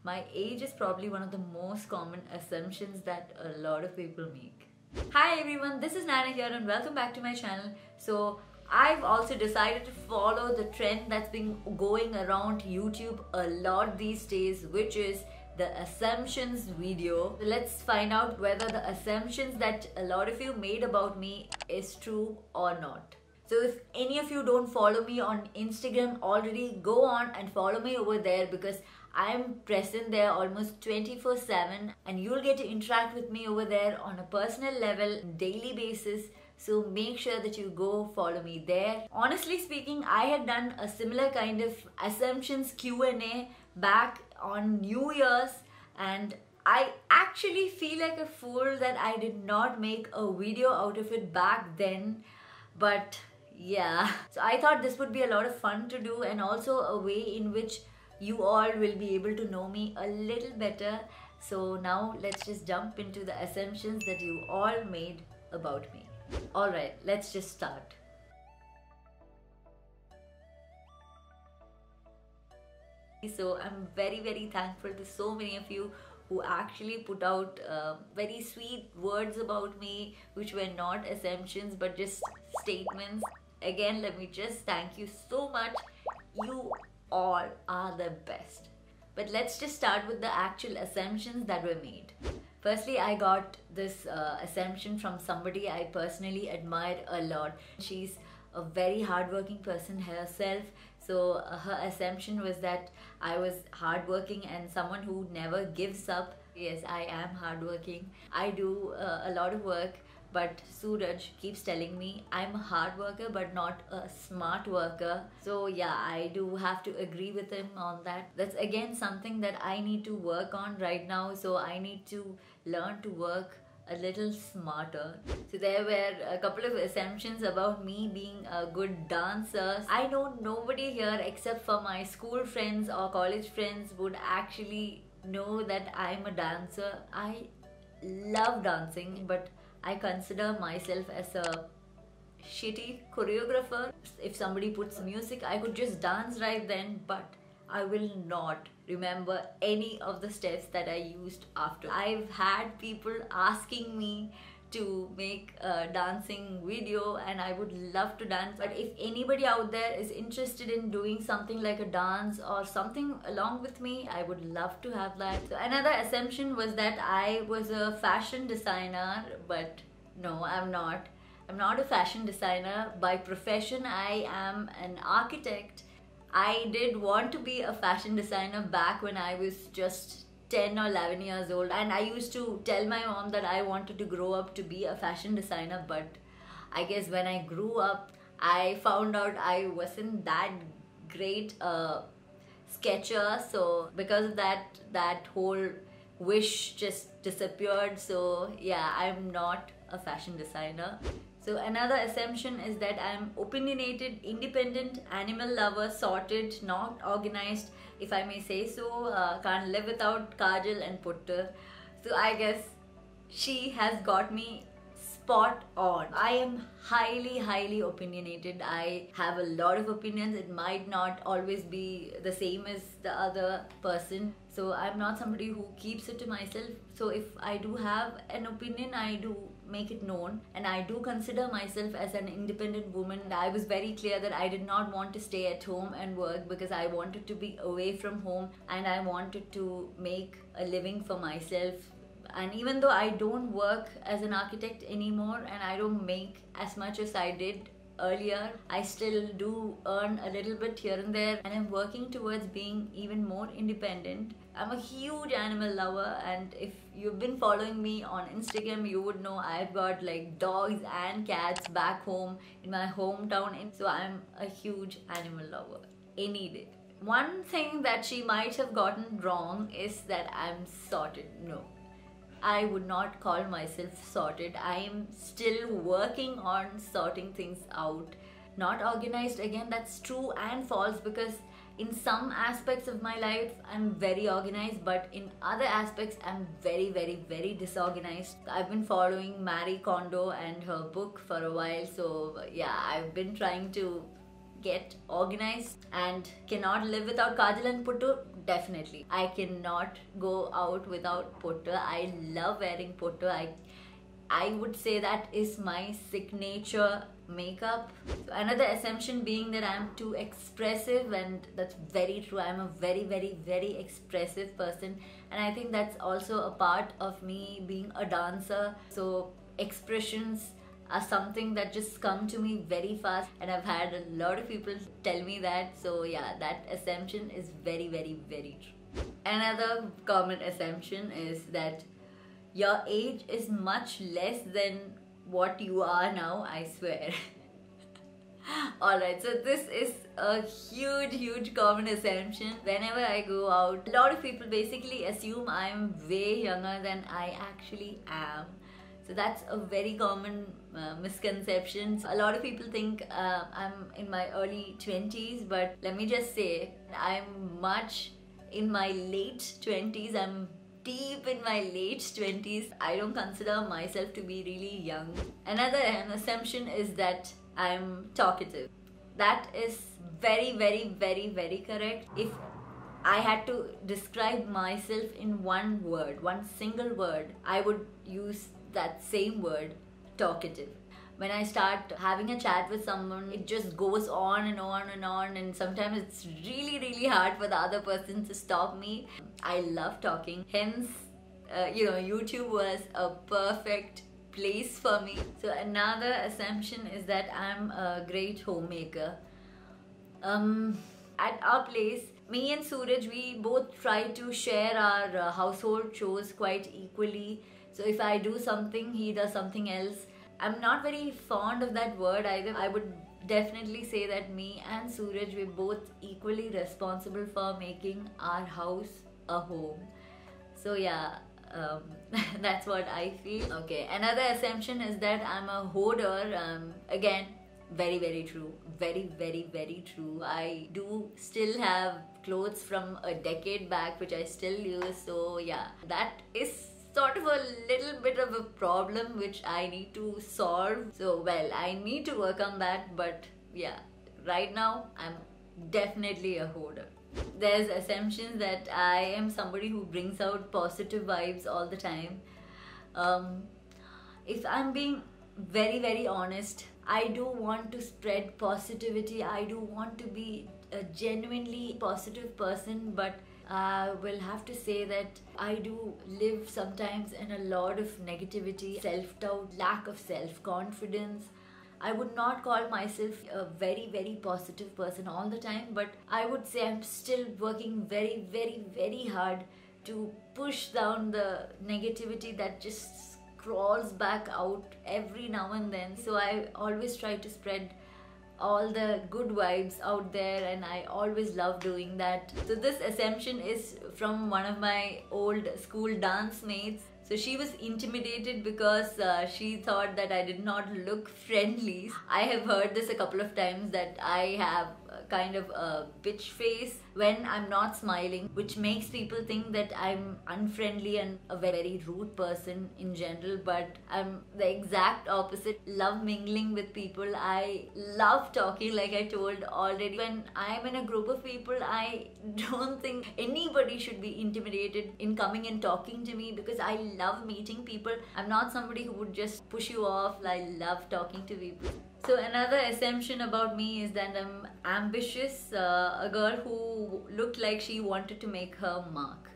my age is probably one of the most common assumptions that a lot of people make. Hi everyone, this is Nayana here and welcome back to my channel. So I've also decided to follow the trend that's been going around YouTube a lot these days, which is the assumptions video. Let's find out whether the assumptions that a lot of you made about me is true or not. So if any of you don't follow me on Instagram already, go on and follow me over there because I'm present there almost 24/7 and you'll get to interact with me over there on a personal level, daily basis. So make sure that you go follow me there. Honestly speaking, I had done a similar kind of assumptions Q&A back on New Year's, and I actually feel like a fool that I did not make a video out of it back then. But yeah, so I thought this would be a lot of fun to do and also a way in which you all will be able to know me a little better. So now let's just jump into the assumptions that you all made about me. Alright, let's just start. So I'm very thankful to so many of you who actually put out very sweet words about me, which were not assumptions but just statements. Again, let me just thank you so much. You all are the best. But let's just start with the actual assumptions that were made. Firstly, I got this assumption from somebody I personally admire a lot. She's a very hardworking person herself. So her assumption was that I was hardworking and someone who never gives up. Yes, I am hardworking. I do a lot of work, but Suraj keeps telling me I'm a hard worker but not a smart worker. So yeah, I do have to agree with him on that. That's again something that I need to work on right now. So I need to learn to work a little smarter. So there were a couple of assumptions about me being a good dancer. I know nobody here except for my school friends or college friends would actually know that I'm a dancer. I love dancing, but I consider myself as a shitty choreographer. If somebody puts music, I could just dance right then, but I will not remember any of the steps that I used after. I've had people asking me to make a dancing video and I would love to dance, but if anybody out there is interested in doing something like a dance or something along with me, I would love to have that. So another assumption was that I was a fashion designer, but no, I'm not. I'm not a fashion designer. By profession, I am an architect. I did want to be a fashion designer back when I was just 10 or 11 years old, and I used to tell my mom that I wanted to grow up to be a fashion designer, but I guess when I grew up I found out I wasn't that great a sketcher. So because of that whole wish just disappeared. So yeah, I'm not a fashion designer. So another assumption is that I'm opinionated, independent, animal lover, sorted, not organized, if I may say so. Can't live without kajal and puttu. So I guess she has got me spot on. I am highly opinionated. I have a lot of opinions. It might not always be the same as the other person. So I'm not somebody who keeps it to myself. So if I do have an opinion, I do make it known, and I do consider myself as an independent woman. I was very clear that I did not want to stay at home and work because I wanted to be away from home and I wanted to make a living for myself. And even though I don't work as an architect anymore and I don't make as much as I did earlier, I still do earn a little bit here and there, and I'm working towards being even more independent. I'm a huge animal lover, and if you've been following me on Instagram, you would know I've got like dogs and cats back home in my hometown, and so I'm a huge animal lover any day. One thing that she might have gotten wrong is that I'm sorted. No, I would not call myself sorted. I am still working on sorting things out. Not organized, again, that's true and false, because in some aspects of my life I'm very organized, but in other aspects I'm very disorganized. I've been following Marie Kondo and her book for a while, so yeah, I've been trying to get organized and cannot live without kajal and puttu. definitely. I cannot go out without puttu. I love wearing puttu. I would say that is my signature makeup. Another assumption being that I'm too expressive, and that's very true. I'm a very, very, very expressive person, and I think that's also a part of me being a dancer. So expressions are something that just come to me very fast, and I've had a lot of people tell me that. So yeah, that assumption is very, very, very true. Another common assumption is that your age is much less than what you are now, I swear. Alright, so this is a huge, huge common assumption. Whenever I go out, a lot of people basically assume I'm way younger than I actually am. So that's a very common misconception. A lot of people think I'm in my early 20s, but let me just say, I'm much in my late 20s. I'm deep in my late 20s. I don't consider myself to be really young. Another assumption is that I'm talkative. That is very, very, very, very correct. If I had to describe myself in one word, one single word, I would use that same word, talkative. When I start having a chat with someone, it just goes on and on and on, and sometimes it's really, really hard for the other person to stop me. I love talking, hence YouTube was a perfect place for me. So another assumption is that I'm a great homemaker. At our place, me and Suraj, we both try to share our household chores quite equally. So if I do something, he does something else. I'm not very fond of that word either. I would definitely say that me and Suraj, we're both equally responsible for making our house a home. So yeah, that's what I feel. Okay, another assumption is that I'm a hoarder. Again, very, very true. Very, very, very true. I do still have clothes from a decade back which I still use. So yeah, that is sort of a little bit of a problem which I need to solve. So well, I need to work on that, but yeah, right now I'm definitely a hoarder. There's assumptions that I am somebody who brings out positive vibes all the time. If I'm being very, very honest, I do want to spread positivity. I do want to be a genuinely positive person, but I will have to say that I do live sometimes in a lot of negativity, self-doubt, lack of self-confidence. I would not call myself a very, very positive person all the time, but I would say I'm still working very, very, very hard to push down the negativity that just crawls back out every now and then. So I always try to spread all the good vibes out there, and I always love doing that. So this assumption is from one of my old school dance mates. So she was intimidated because she thought that I did not look friendly. I have heard this a couple of times, that I have kind of a bitch face when I'm not smiling, which makes people think that I'm unfriendly and a very rude person in general. But I'm the exact opposite. Love mingling with people. I love talking, like I told already. When I'm in a group of people, I don't think anybody should be intimidated in coming and talking to me, because I love meeting people. I'm not somebody who would just push you off. I love talking to people. So another assumption about me is that I'm ambitious, a girl who looked like she wanted to make her mark.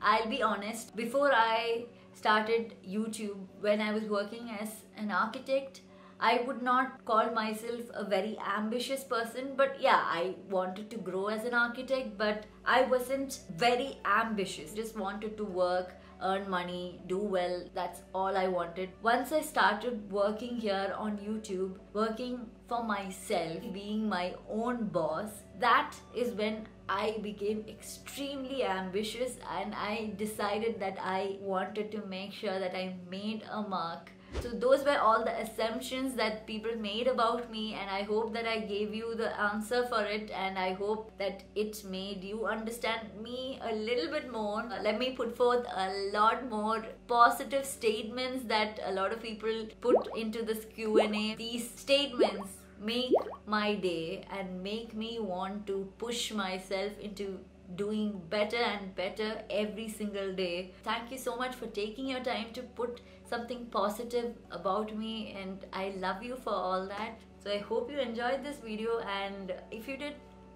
I'll be honest, before I started YouTube, when I was working as an architect, I would not call myself a very ambitious person, but yeah, I wanted to grow as an architect, but I wasn't very ambitious. Just wanted to work, earn money, do well. That's all I wanted. Once I started working here on YouTube, working for myself, being my own boss, that is when I became extremely ambitious, and I decided that I wanted to make sure that I made a mark. So those were all the assumptions that people made about me, and I hope that I gave you the answer for it, and I hope that it made you understand me a little bit more. Let me put forth a lot more positive statements that a lot of people put into this Q&A. These statements make my day and make me want to push myself into doing better and better every single day. Thank you so much for taking your time to put something positive about me, and I love you for all that. So I hope you enjoyed this video, and if you did,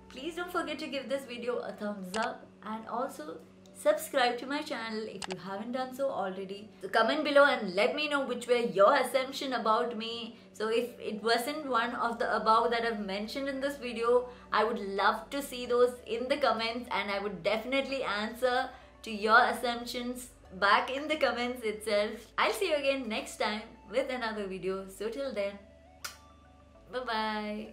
please don't forget to give this video a thumbs up, and also subscribe to my channel if you haven't done so already. So comment below and let me know which were your assumption about me. So if it wasn't one of the above that I've mentioned in this video, I would love to see those in the comments, and I would definitely answer to your assumptions back in the comments itself. I'll see you again next time with another video. So till then, bye bye.